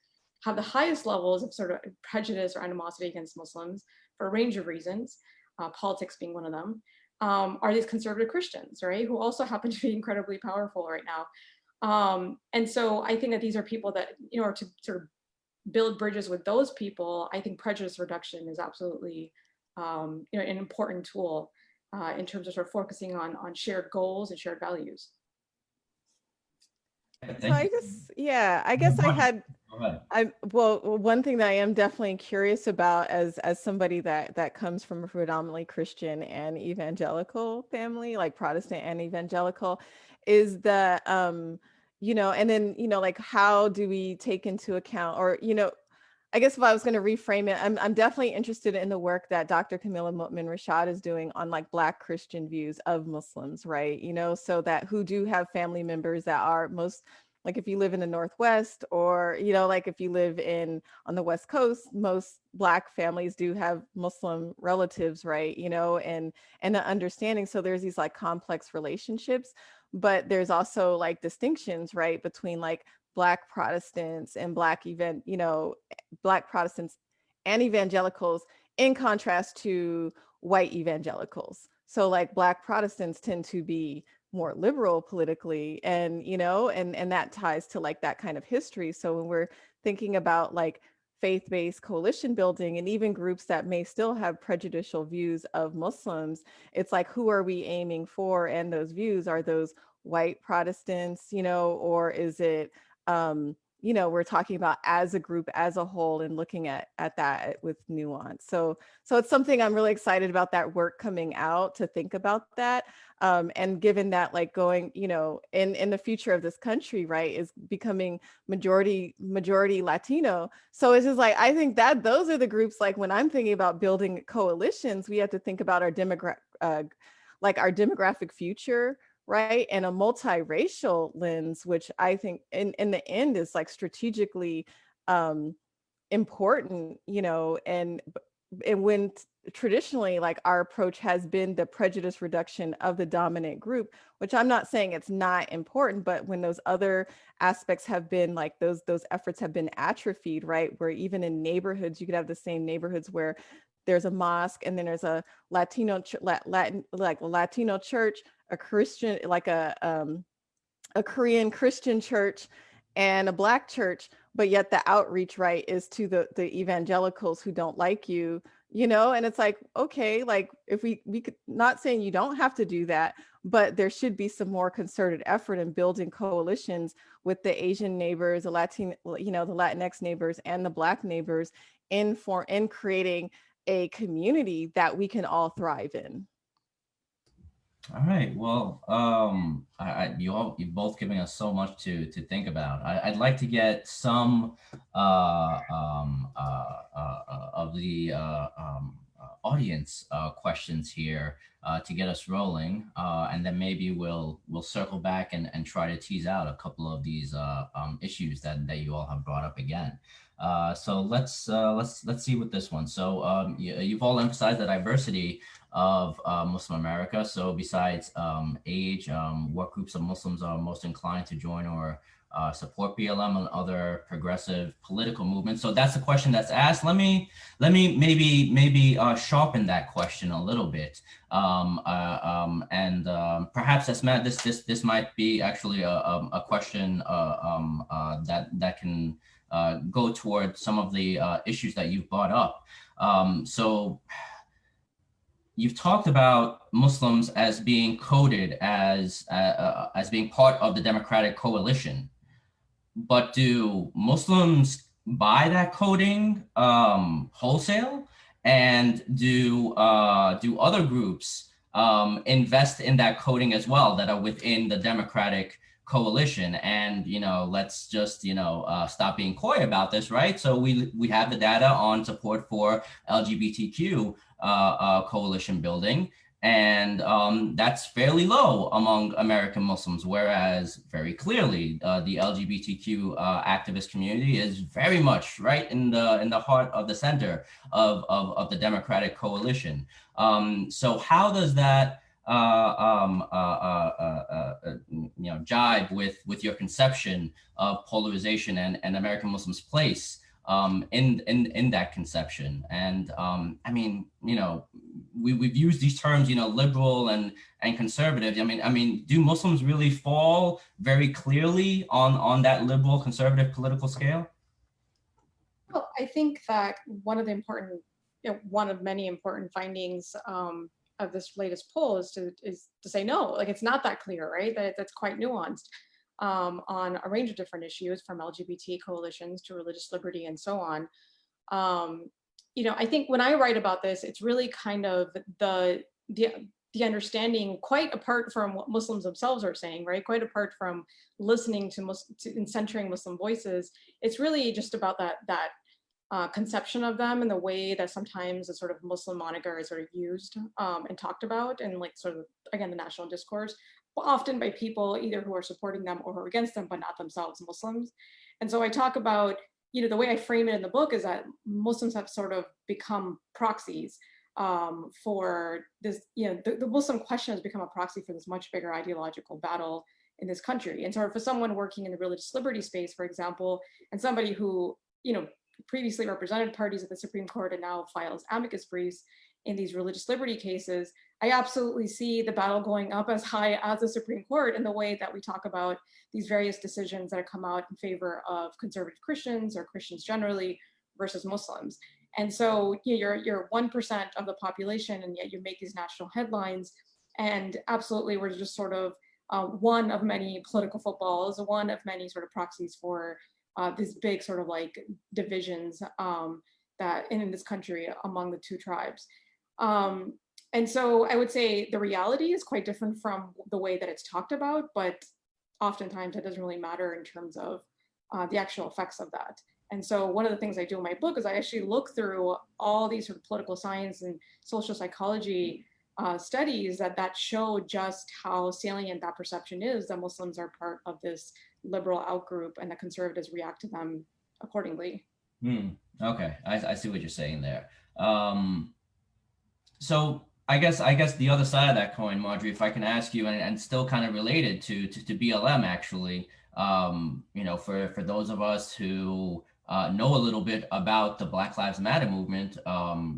have the highest levels of sort of prejudice or animosity against Muslims for a range of reasons, politics being one of them, are these conservative Christians, right? Who also happen to be incredibly powerful right now. And so I think that these are people that, you know, to sort of build bridges with those people, I think prejudice reduction is absolutely, you know, an important tool in terms of sort of focusing on shared goals and shared values. So I just, yeah, I guess I had, well, one thing that I am definitely curious about as somebody that comes from a predominantly Christian and evangelical family, like Protestant and evangelical, is that, you know, and then, you know, like, how do we take into account, or, you know, I guess if I was going to reframe it, I'm definitely interested in the work that Dr. Camilla Mutman Rashad is doing on like Black Christian views of Muslims, right? You know, so that who do have family members that are most, like if you live in the Northwest, or, you know, like if you live on the West Coast, most Black families do have Muslim relatives, right? You know, and the understanding. So there's these like complex relationships, but there's also like distinctions, right, between like Black Protestants and Black Black Protestants and evangelicals, in contrast to white evangelicals. So like Black Protestants tend to be more liberal politically, and, you know, and that ties to like that kind of history. So when we're thinking about like faith-based coalition building, and even groups that may still have prejudicial views of Muslims, it's like, who are we aiming for? And those views, are those white Protestants, you know, or is it, you know, we're talking about as a group, as a whole, and looking at that with nuance. So it's something I'm really excited about, that work coming out, to think about that. And given that, like, going, you know, in the future of this country, right, is becoming majority Latino. So it's just like, I think that those are the groups, like when I'm thinking about building coalitions, we have to think about our demographic future, right? And a multiracial lens, which I think in the end is like strategically important, you know, and when traditionally, like, our approach has been the prejudice reduction of the dominant group, which I'm not saying it's not important, but when those other aspects have been like, those efforts have been atrophied, right? Where even in neighborhoods, you could have the same neighborhoods where there's a mosque, and then there's a Latino church, a Christian, like a Korean Christian church, and a Black church, but yet the outreach, right, is to the evangelicals who don't like you, you know. And it's like, okay, like, if we could, not saying you don't have to do that, but there should be some more concerted effort in building coalitions with the Asian neighbors, the Latin, you know, the Latinx neighbors, and the Black neighbors, in creating a community that we can all thrive in. All right. Well, you've both given us so much to think about. I'd like to get some of the audience questions here to get us rolling, and then maybe we'll circle back and try to tease out a couple of these issues that you all have brought up again. So let's see with this one. So you've all emphasized the diversity of Muslim America. So besides age, what groups of Muslims are most inclined to join or support BLM and other progressive political movements? So that's the question that's asked. Let me maybe sharpen that question a little bit, and perhaps Asma, this might be actually a question that can go toward some of the issues that you've brought up. So you've talked about Muslims as being coded as being part of the Democratic coalition, but do Muslims buy that coding wholesale? And do other groups invest in that coding as well that are within the Democratic coalition? And let's just stop being coy about this, right? So we have the data on support for LGBTQ coalition building, and that's fairly low among American Muslims, whereas very clearly the LGBTQ activist community is very much right in the heart of the center of the Democratic coalition. So how does that jibe with your conception of polarization and American Muslims' place in that conception? And I mean, we've used these terms, liberal and conservative. I mean, do Muslims really fall very clearly on that liberal conservative political scale? Well, I think that one of the important, one of many important findings of this latest poll is to say no, like it's not that clear, right? That's quite nuanced on a range of different issues, from LGBT coalitions to religious liberty and so on. I think when I write about this, it's really kind of the understanding, quite apart from what Muslims themselves are saying, right? Quite apart from listening to and centering Muslim voices, it's really just about that conception of them and the way that sometimes the sort of Muslim moniker is sort of used and talked about, and like sort of, again, the national discourse, often by people either who are supporting them or who are against them, but not themselves Muslims. And so I talk about, the way I frame it in the book is that Muslims have sort of become proxies for this, the Muslim question has become a proxy for this much bigger ideological battle in this country. And so for someone working in the religious liberty space, for example, and somebody who, previously represented parties at the Supreme Court and now files amicus briefs in these religious liberty cases, I absolutely see the battle going up as high as the Supreme Court in the way that we talk about these various decisions that have come out in favor of conservative Christians or Christians generally versus Muslims. And so you're 1% of the population, and yet you make these national headlines. And absolutely, we're just sort of one of many political footballs, one of many sort of proxies for these big sort of like divisions that in this country among the two tribes. And so I would say the reality is quite different from the way that it's talked about, but oftentimes it doesn't really matter in terms of the actual effects of that. And so one of the things I do in my book is I actually look through all these sort of political science and social psychology studies that show just how salient that perception is, that Muslims are part of this liberal outgroup and that conservatives react to them accordingly. Okay, I see what you're saying there. So I guess the other side of that coin, Marjorie, if I can ask you, and still kind of related to BLM actually, for those of us who know a little bit about the Black Lives Matter movement,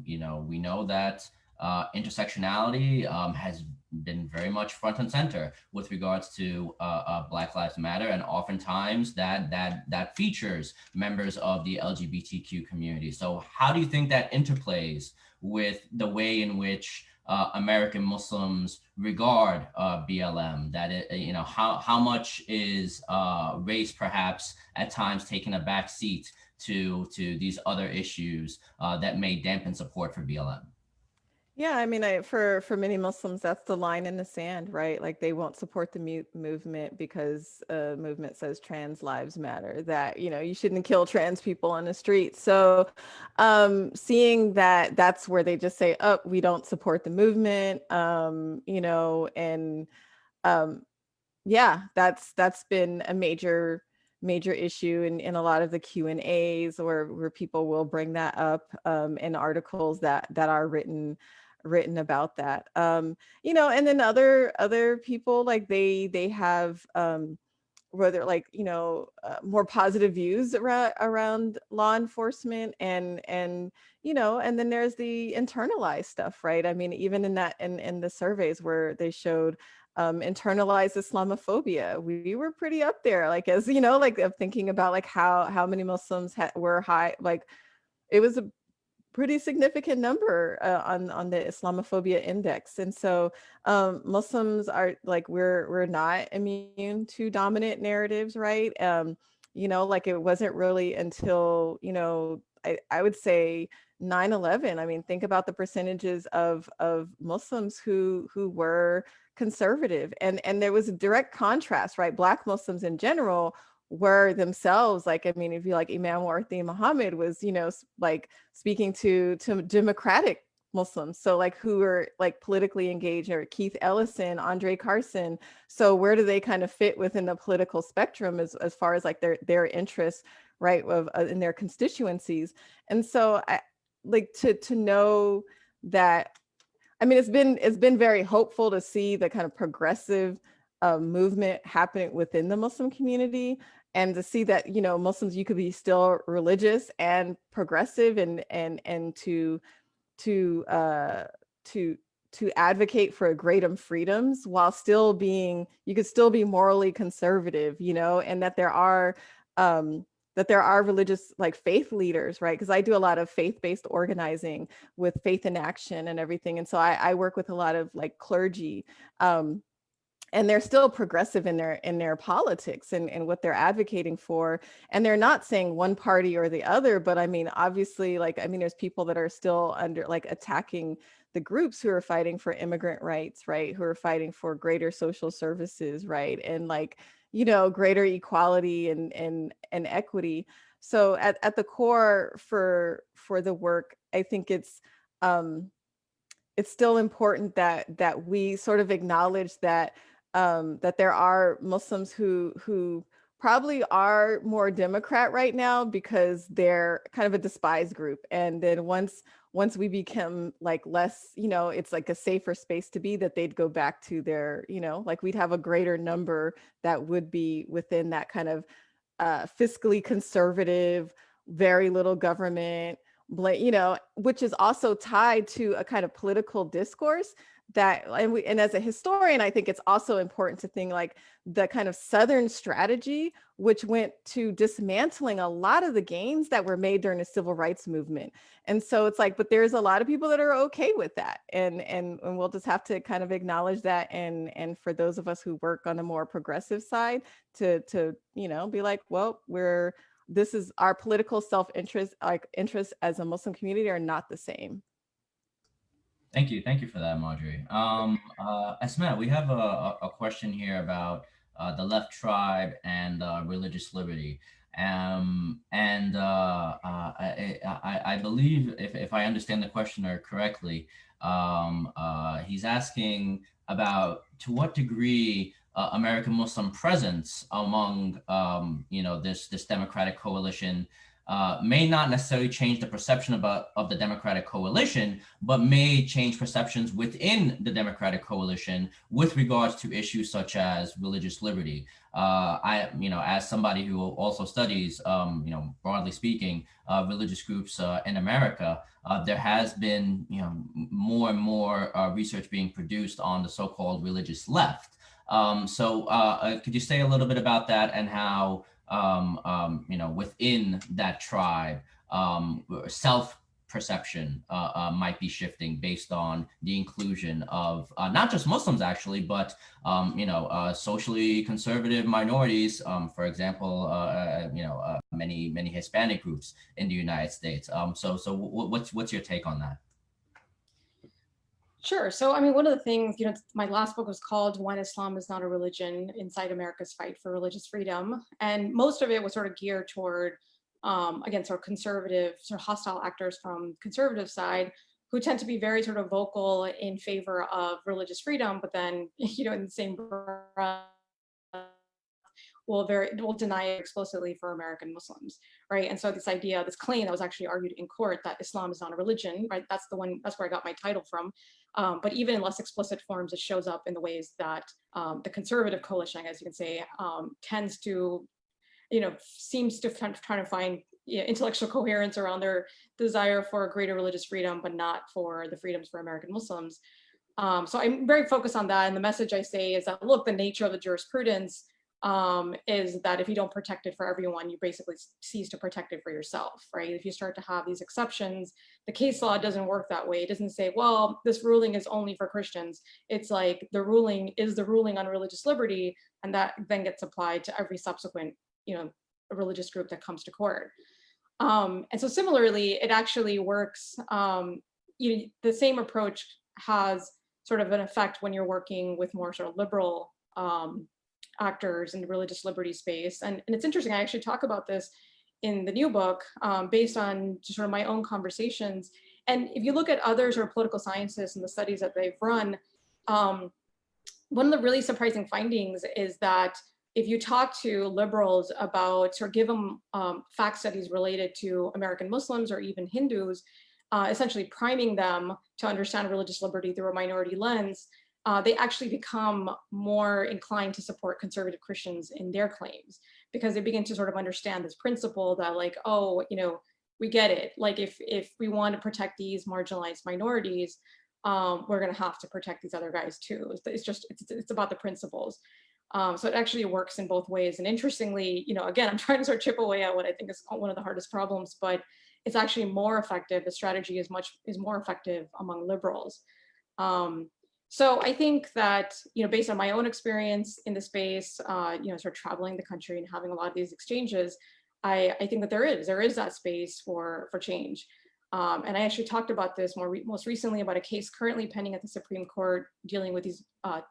we know that intersectionality has been very much front and center with regards to Black Lives Matter, and oftentimes that features members of the LGBTQ community. So how do you think that interplays with the way in which American Muslims regard BLM? That how much is race perhaps at times taking a back seat to these other issues that may dampen support for BLM? Yeah, I mean, for many Muslims, that's the line in the sand, right? Like they won't support the movement because movement says trans lives matter. That you shouldn't kill trans people on the street. So, seeing that, that's where they just say, "Oh, we don't support the movement," and um, yeah, that's been a major issue in a lot of the Q&As, where people will bring that up in articles that are written about that. And then other people, like they have whether like more positive views around law enforcement, and then there's the internalized stuff, right? I mean, even in the surveys where they showed internalized Islamophobia, we were pretty up there, like, as like, of thinking about like how many Muslims were high, like it was a pretty significant number on the Islamophobia index. And so Muslims are like, we're not immune to dominant narratives, right? Like it wasn't really until I would say 9/11. I mean, think about the percentages of Muslims who were conservative, and there was a direct contrast, right? Black Muslims in general were themselves, like, I mean, if you like, Imam Warthi Muhammad was, like speaking to democratic Muslims, so like who were like politically engaged, or Keith Ellison, Andre Carson. So where do they kind of fit within the political spectrum as far as like their interests, right, of in their constituencies? And so I like to know that, I mean, it's been very hopeful to see the kind of progressive movement happening within the Muslim community, and to see that Muslims, you could be still religious and progressive, and to uh, to to advocate for greater freedoms while still being, you could still be morally conservative, and um, that there are religious, like, faith leaders, right? Because I do a lot of faith-based organizing with Faith in Action and everything, and so I work with a lot of like clergy. Um, and they're still progressive in their politics and what they're advocating for, and they're not saying one party or the other, but I mean, obviously, like, I mean, there's people that are still under, like, attacking the groups who are fighting for immigrant rights, right, who are fighting for greater social services, right, and like, greater equality and equity. So at the core for the work, I think it's still important that we sort of acknowledge that there are Muslims who probably are more Democrat right now because they're kind of a despised group. And then once we become like less, it's like a safer space to be, that they'd go back to their, like, we'd have a greater number that would be within that kind of fiscally conservative, very little government, which is also tied to a kind of political discourse that, and as a historian, I think it's also important to think like the kind of Southern strategy, which went to dismantling a lot of the gains that were made during the civil rights movement. And so it's like, but there's a lot of people that are okay with that. And we'll just have to kind of acknowledge that. And for those of us who work on a more progressive side, to be like, well, this is our political self-interest, like interests as a Muslim community, are not the same. Thank you for that, Marjorie. Asma, we have a question here about the left tribe and religious liberty. And I believe, if I understand the questioner correctly, he's asking about to what degree American Muslim presence among this Democratic coalition may not necessarily change the perception of the Democratic coalition, but may change perceptions within the Democratic coalition with regards to issues such as religious liberty. As somebody who also studies, broadly speaking, religious groups in America, there has been, more and more research being produced on the so-called religious left. So could you say a little bit about that, and how within that tribe, self perception might be shifting based on the inclusion of not just Muslims, actually, but socially conservative minorities, for example, many Hispanic groups in the United States. So what's your take on that? Sure. So, I mean, one of the things, my last book was called When Islam is Not a Religion Inside America's Fight for Religious Freedom. And most of it was sort of geared toward, again, sort of conservative, sort of hostile actors from conservative side who tend to be very sort of vocal in favor of religious freedom, but then, in the same breath, will deny it explicitly for American Muslims, right? And so this idea, this claim that was actually argued in court that Islam is not a religion, right? That's where I got my title from. But even in less explicit forms, it shows up in the ways that the conservative coalition, as you can say, tends to, seems to trying to find intellectual coherence around their desire for greater religious freedom, but not for the freedoms for American Muslims. So I'm very focused on that. And the message I say is that, look, the nature of the jurisprudence is that if you don't protect it for everyone, you basically cease to protect it for yourself, right? If you start to have these exceptions, the case law doesn't work that way. It doesn't say, well, this ruling is only for Christians. It's like the ruling is the ruling on religious liberty, and that then gets applied to every subsequent, religious group that comes to court. And so similarly, it actually works. The same approach has sort of an effect when you're working with more sort of liberal actors in the religious liberty space. And it's interesting, I actually talk about this in the new book based on just sort of my own conversations. And if you look at other sort of political scientists and the studies that they've run, one of the really surprising findings is that if you talk to liberals about, or give them fact studies related to American Muslims or even Hindus, essentially priming them to understand religious liberty through a minority lens, they actually become more inclined to support conservative Christians in their claims, because they begin to sort of understand this principle that, like, oh, we get it. Like, if we want to protect these marginalized minorities, we're going to have to protect these other guys too. It's about the principles. So it actually works in both ways. And interestingly, again, I'm trying to sort of chip away at what I think is one of the hardest problems, but it's actually more effective. The strategy is more effective among liberals. So I think that, based on my own experience in the space, sort of traveling the country and having a lot of these exchanges, I think that there is that space for change. And I actually talked about this most recently about a case currently pending at the Supreme Court dealing with these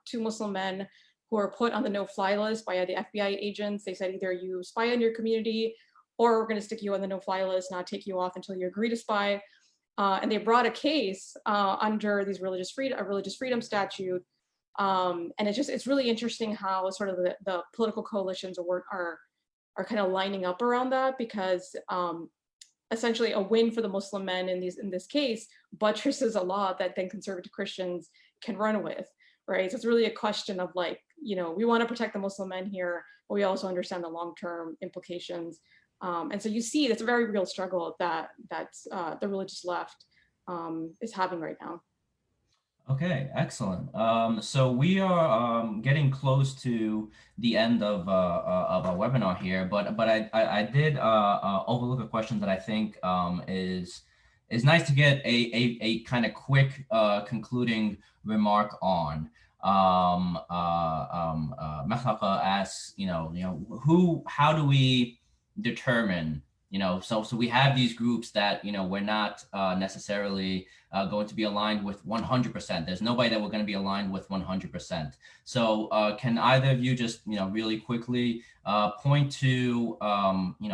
two Muslim men who were put on the no-fly list by the FBI agents. They said, either you spy on your community, or we're going to stick you on the no-fly list, not take you off until you agree to spy. And they brought a case under these religious freedom statute. And it's really interesting how sort of the political coalitions are kind of lining up around that, because essentially a win for the Muslim men in this case buttresses a law that then conservative Christians can run with, right? So it's really a question of, like, we want to protect the Muslim men here, but we also understand the long-term implications. And so you see that's a very real struggle that the religious left is having right now. Okay, excellent. So we are getting close to the end of our webinar here, but I did overlook a question that I think is nice to get a kind of quick concluding remark on. Mahlaqa asks, how do we determine, so we have these groups that, we're not necessarily going to be aligned with 100%. There's nobody that we're going to be aligned with 100%. So can either of you just, really quickly point to,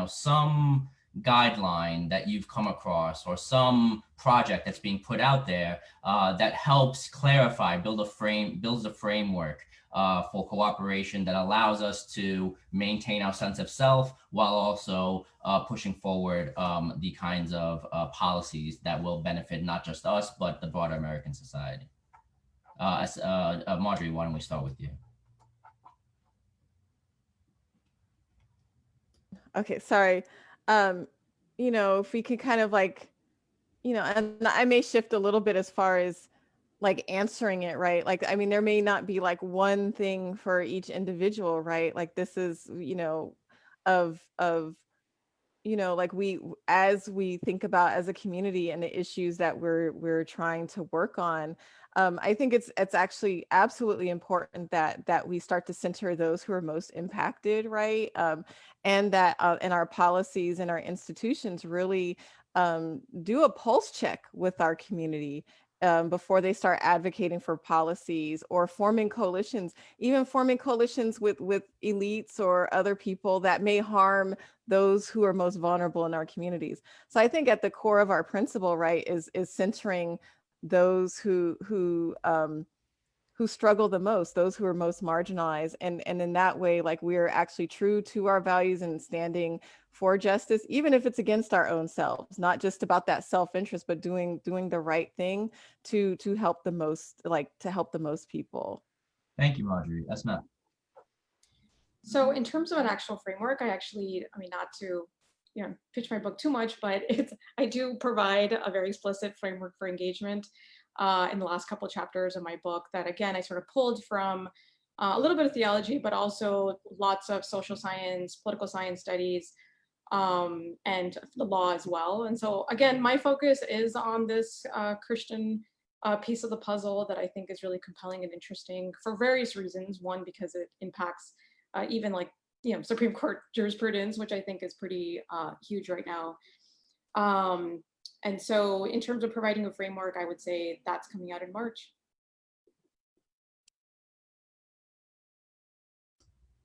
some guideline that you've come across, or some project that's being put out there that helps clarify, builds a framework for cooperation that allows us to maintain our sense of self while also pushing forward the kinds of policies that will benefit not just us, but the broader American society. Marjorie, why don't we start with you? Okay, sorry. If we could kind of like, and I may shift a little bit as far as like answering it, right? Like, I mean, there may not be like one thing for each individual, right? Like, this is, like as we think about as a community and the issues that we're trying to work on, I think it's actually absolutely important that we start to center those who are most impacted, right? And that in our policies and our institutions really do a pulse check with our community. before they start advocating for policies or forming coalitions, even forming coalitions with elites or other people that may harm those who are most vulnerable in our communities. So I think at the core of our principle, right, is centering those who struggle the most, those who are most marginalized. And in that way, like, we're actually true to our values and standing for justice, even if it's against our own selves, not just about that self-interest, but doing the right thing to help the most, like, to help the most people. Thank you, Marjorie. Asma. So in terms of an actual framework, I mean, not to, pitch my book too much, but I do provide a very explicit framework for engagement in the last couple of chapters of my book that, again, I sort of pulled from a little bit of theology, but also lots of social science, political science studies, and the law as well. And so, again, my focus is on this Christian piece of the puzzle that I think is really compelling and interesting for various reasons. One, because it impacts even, like, Supreme Court jurisprudence, which I think is pretty huge right now. And so in terms of providing a framework, I would say that's coming out in March.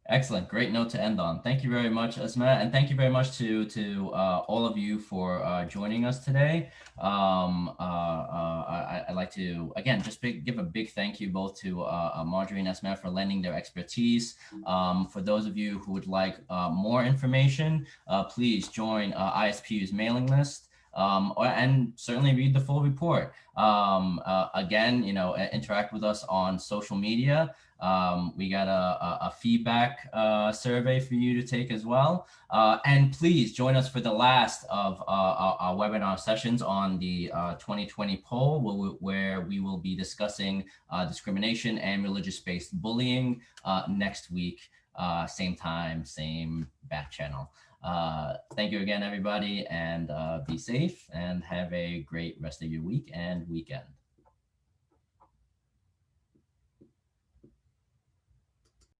Excellent, great note to end on. Thank you very much, Asma, and thank you very much to all of you for joining us today. I'd like to, again, just give a big thank you both to Marjorie and Asma for lending their expertise. For those of you who would like more information, please join ISPU's mailing list. And certainly read the full report. Again, interact with us on social media. We got a feedback survey for you to take as well. And please join us for the last of our webinar sessions on the 2020 poll, where we will be discussing discrimination and religious-based bullying next week, same time, same back channel. Thank you again, everybody, and be safe and have a great rest of your week and weekend.